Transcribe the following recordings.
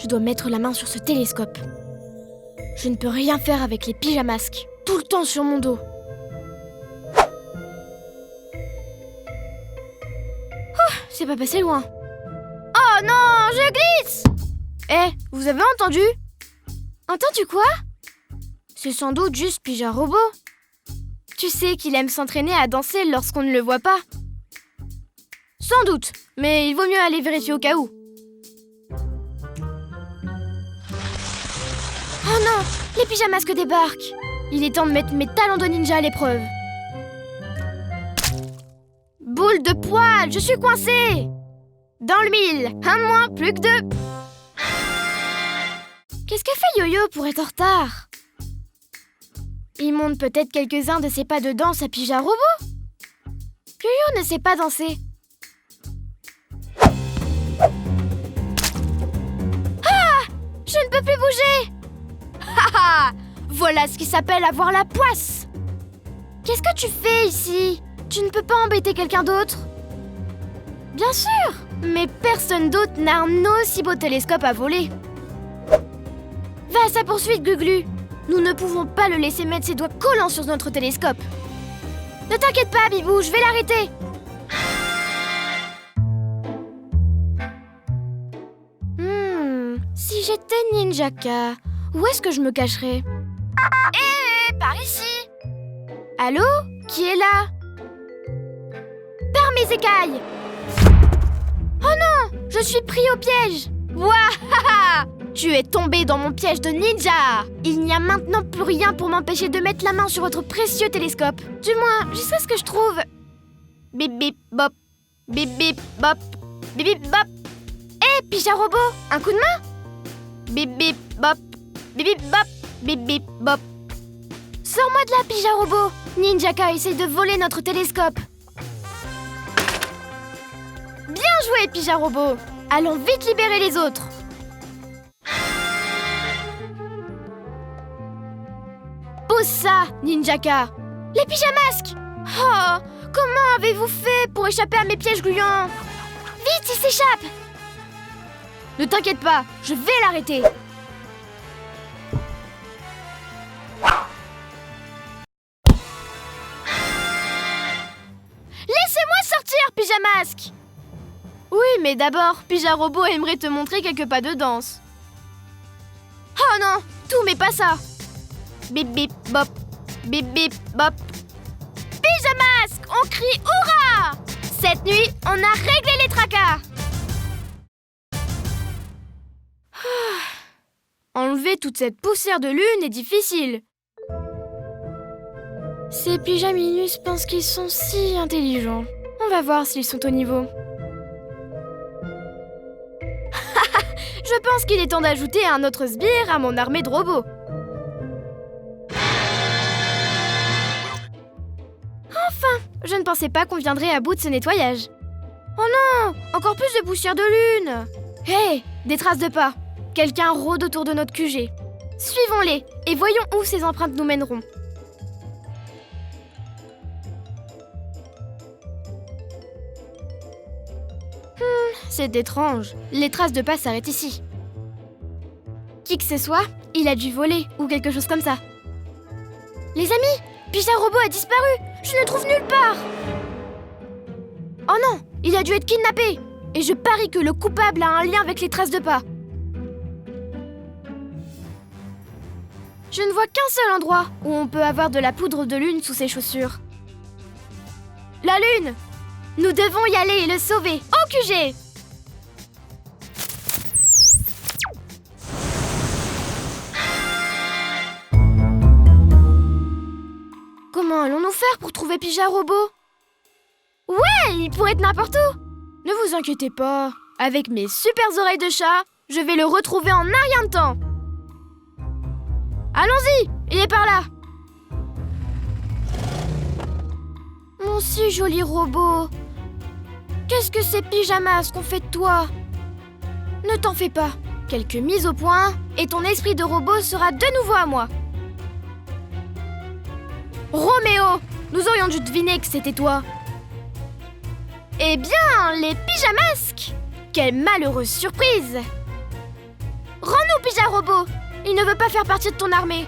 Je dois mettre la main sur ce télescope. Je ne peux rien faire avec les pyjamasques, tout le temps sur mon dos. Oh, c'est pas passé loin. Oh non, je glisse! Vous avez entendu? Entendu quoi? C'est sans doute juste Pyja Robot. Tu sais qu'il aime s'entraîner à danser lorsqu'on ne le voit pas. Sans doute, mais il vaut mieux aller vérifier au cas où. Oh non, les pyjamasques débarquent. Il est temps de mettre mes talents de ninja à l'épreuve. Boule de poil, je suis coincée. Dans le mille, un de moins, plus que deux. Qu'est-ce qu'a fait Yo-Yo pour être en retard? Il montre peut-être quelques-uns de ses pas de danse à Pyja Robot. Yo-Yo ne sait pas danser. Ah! Je ne peux plus bouger. Haha! Voilà ce qui s'appelle avoir la poisse. Qu'est-ce que tu fais ici? Tu ne peux pas embêter quelqu'un d'autre? Bien sûr, mais personne d'autre n'a un aussi beau télescope à voler. Va à sa poursuite, Glu-Glu. Nous ne pouvons pas le laisser mettre ses doigts collants sur notre télescope. Ne t'inquiète pas, Bibou, je vais l'arrêter. Si j'étais Ninjaka, où est-ce que je me cacherais? Par ici. Allô? Qui est là? Par mes écailles. Oh non! Je suis pris au piège. Waouh! Tu es tombé dans mon piège de ninja. Il n'y a maintenant plus rien pour m'empêcher de mettre la main sur votre précieux télescope. Du moins, jusqu'à ce que je trouve... Bip bip bop. Bip bip bop. Bip bip bop. Pyja Robot, un coup de main? Bip bip bop. Bip bip bop. Bip bip bop. Sors-moi de là, Pyja Robot. Ninjaka essaye de voler notre télescope. Bien joué, Pyja Robot. Allons vite libérer les autres. Pose ça, Ninjaka. Les pyjamasques. Oh, comment avez-vous fait pour échapper à mes pièges gluants? Vite, il s'échappe. Ne t'inquiète pas, je vais l'arrêter. Laissez-moi sortir, Pyjamasque. Oui, mais d'abord, Pyja Robot aimerait te montrer quelques pas de danse. Oh non, tout mais pas ça. Bip bip bop, bip bip bop. Pyjamasque, on crie hurrah! Cette nuit, on a réglé les tracas. Enlever toute cette poussière de lune est difficile. Ces pyjaminus pensent qu'ils sont si intelligents. On va voir s'ils sont au niveau. Je pense qu'il est temps d'ajouter un autre sbire à mon armée de robots. Enfin, je ne pensais pas qu'on viendrait à bout de ce nettoyage. Oh non, encore plus de poussière de lune. Hé, des traces de pas. Quelqu'un rôde autour de notre QG. Suivons-les et voyons où ces empreintes nous mèneront. C'est étrange. Les traces de pas s'arrêtent ici. Qui que ce soit, il a dû voler ou quelque chose comme ça. Les amis, Pyja Robot a disparu. Je ne le trouve nulle part. Oh non, il a dû être kidnappé. Et je parie que le coupable a un lien avec les traces de pas. Je ne vois qu'un seul endroit où on peut avoir de la poudre de lune sous ses chaussures. La lune! Nous devons y aller et le sauver. Au QG! Comment allons-nous faire pour trouver Pyja Robot? Ouais, il pourrait être n'importe où. Ne vous inquiétez pas. Avec mes super oreilles de chat, je vais le retrouver en un rien de temps. Allons-y, il est par là. Mon si joli robot. Qu'est-ce que ces pyjamas qu'on fait de toi? Ne t'en fais pas. Quelques mises au point et ton esprit de robot sera de nouveau à moi. Roméo, nous aurions dû deviner que c'était toi. Eh bien, les pyjamasques! Quelle malheureuse surprise! Rends-nous Pyja Robot. Il ne veut pas faire partie de ton armée.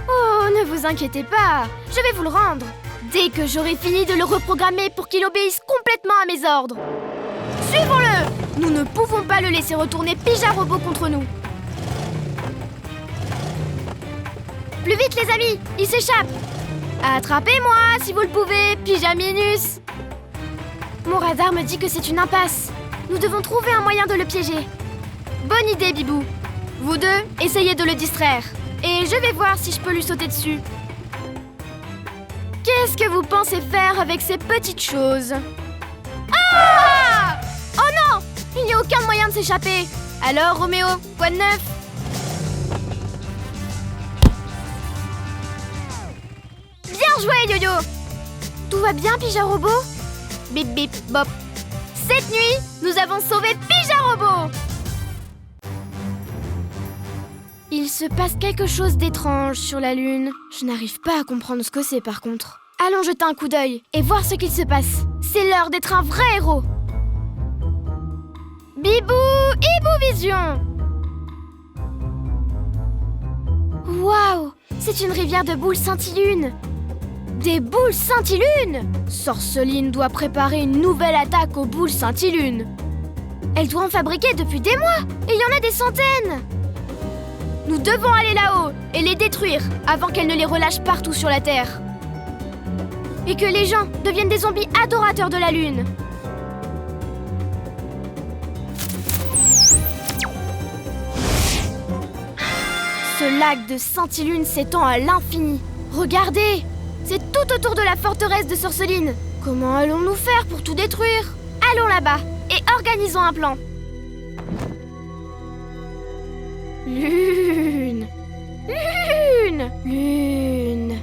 Oh, ne vous inquiétez pas, je vais vous le rendre. Dès que j'aurai fini de le reprogrammer pour qu'il obéisse complètement à mes ordres. Suivons-le. Nous ne pouvons pas le laisser retourner Pyja Robot contre nous. Plus vite les amis, il s'échappe. Attrapez-moi si vous le pouvez, Pyjaminus. Mon radar me dit que c'est une impasse. Nous devons trouver un moyen de le piéger. Bonne idée, Bibou. Vous deux, essayez de le distraire. Et je vais voir si je peux lui sauter dessus. Qu'est-ce que vous pensez faire avec ces petites choses? Ah! Oh non! Il n'y a aucun moyen de s'échapper. Alors, Roméo, quoi de neuf? Bien joué, Yo-Yo! Tout va bien, Pyja Robot? Bip bip bop. Cette nuit, nous avons sauvé Pyja Robot! Il se passe quelque chose d'étrange sur la Lune. Je n'arrive pas à comprendre ce que c'est par contre. Allons jeter un coup d'œil et voir ce qu'il se passe. C'est l'heure d'être un vrai héros. Bibou, Hibou Vision! Waouh! C'est une rivière de boules scintillunes. Des boules scintillunes! Sorceline doit préparer une nouvelle attaque aux boules scintillunes. Elle doit en fabriquer depuis des mois. Et il y en a des centaines. Nous devons aller là-haut et les détruire avant qu'elle ne les relâche partout sur la Terre. Et que les gens deviennent des zombies adorateurs de la Lune. Ce lac de scintillunes s'étend à l'infini. Regardez! C'est tout autour de la forteresse de Sorceline. Comment allons-nous faire pour tout détruire? Allons là-bas et organisons un plan. Lune! Lune! Lune!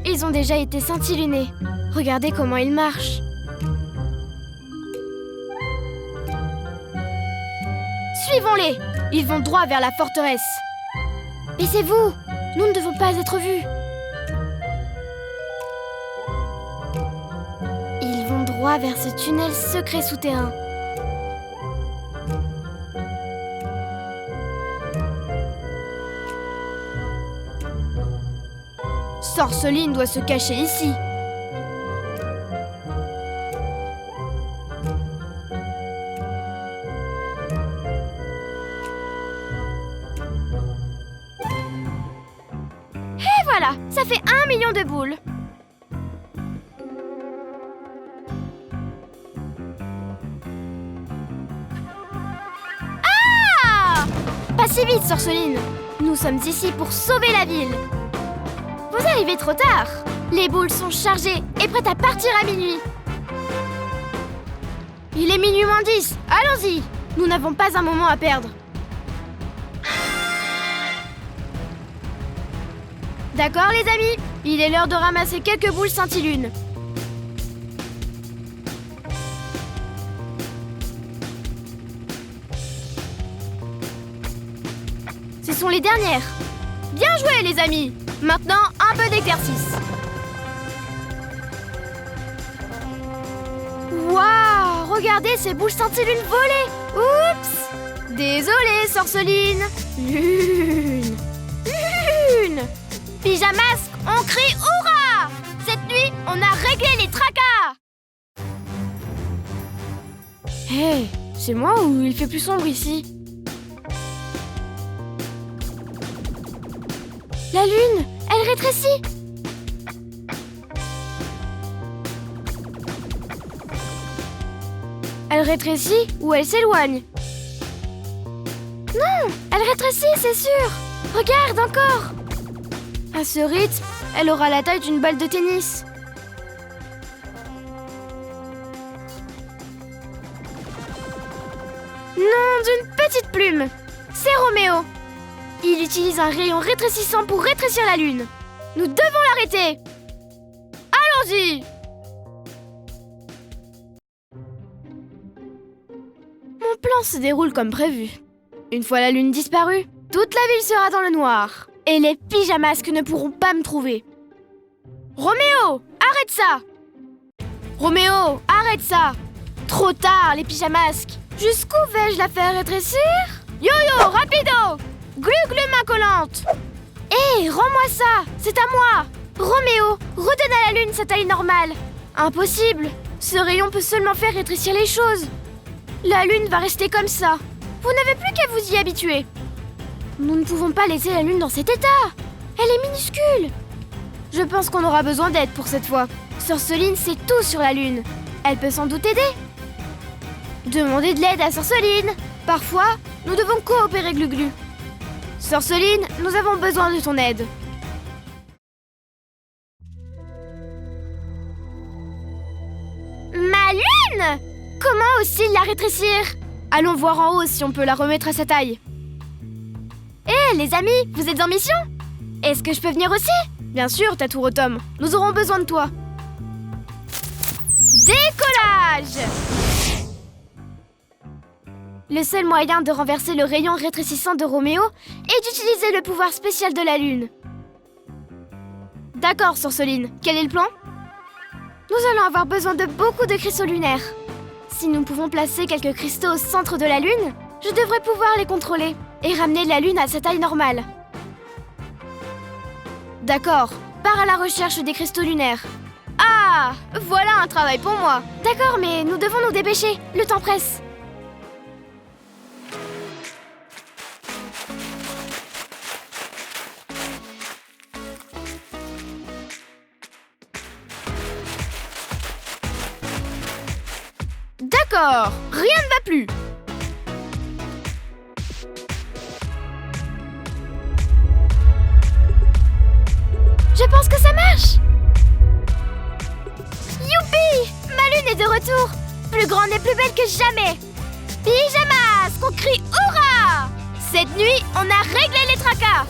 Ils ont déjà été scintillunés. Regardez comment ils marchent. Suivons-les! Ils vont droit vers la forteresse. Mais c'est vous! Nous ne devons pas être vus. Ils vont droit vers ce tunnel secret souterrain. Sorceline doit se cacher ici. Et voilà, ça fait 1 million de boules. Ah! Pas si vite, Sorceline. Nous sommes ici pour sauver la ville. Vous arrivez trop tard. Les boules sont chargées et prêtes à partir à minuit. Il est minuit moins 10. Allons-y. Nous n'avons pas un moment à perdre. D'accord, les amis. Il est l'heure de ramasser quelques boules scintillunes. Ce sont les dernières. Bien joué, les amis. Maintenant, un peu d'exercice. Waouh! Regardez ces boules scintillunes voler! Oups! Désolée, Sorceline. Lune! Lune! Pyjamasque, on crie hurrah! Cette nuit, on a réglé les tracas! Hé, c'est moi ou il fait plus sombre ici? La Lune, elle rétrécit. Elle rétrécit ou elle s'éloigne? Non, elle rétrécit, c'est sûr. Regarde encore. À ce rythme, elle aura la taille d'une balle de tennis. Non, d'une petite plume. C'est Roméo. Il utilise un rayon rétrécissant pour rétrécir la Lune. Nous devons l'arrêter. Allons-y. Mon plan se déroule comme prévu. Une fois la Lune disparue, toute la ville sera dans le noir. Et les pyjamasques ne pourront pas me trouver. Roméo, arrête ça! Roméo, arrête ça! Trop tard, les pyjamasques. Jusqu'où vais-je la faire rétrécir? Yo-yo, rapido! Glu-glu, main collante! Hé, rends-moi ça! C'est à moi! Roméo, redonne à la Lune sa taille normale! Impossible! Ce rayon peut seulement faire rétrécir les choses! La Lune va rester comme ça! Vous n'avez plus qu'à vous y habituer! Nous ne pouvons pas laisser la Lune dans cet état! Elle est minuscule! Je pense qu'on aura besoin d'aide pour cette fois. Sœur Soline sait tout sur la Lune. Elle peut sans doute aider. Demandez de l'aide à Sœur Soline. Parfois, nous devons coopérer, Glu-Glu. Sœur Soline, nous avons besoin de ton aide. Ma Lune! Comment aussi la rétrécir? Allons voir en haut si on peut la remettre à sa taille. Hé, les amis, vous êtes en mission? Est-ce que je peux venir aussi? Bien sûr, Tatouro-Tom. Nous aurons besoin de toi. Décollage! Le seul moyen de renverser le rayon rétrécissant de Roméo est d'utiliser le pouvoir spécial de la Lune. D'accord, Sœur Soline. Quel est le plan? Nous allons avoir besoin de beaucoup de cristaux lunaires. Si nous pouvons placer quelques cristaux au centre de la Lune, je devrais pouvoir les contrôler et ramener la Lune à sa taille normale. D'accord, pars à la recherche des cristaux lunaires. Ah, voilà un travail pour moi. D'accord, mais nous devons nous dépêcher, le temps presse. D'accord, rien ne va plus. Je pense que ça marche. Youpi! Ma Lune est de retour. Plus grande et plus belle que jamais. Pyjamas, qu'on crie hurrah! Cette nuit, on a réglé les tracas.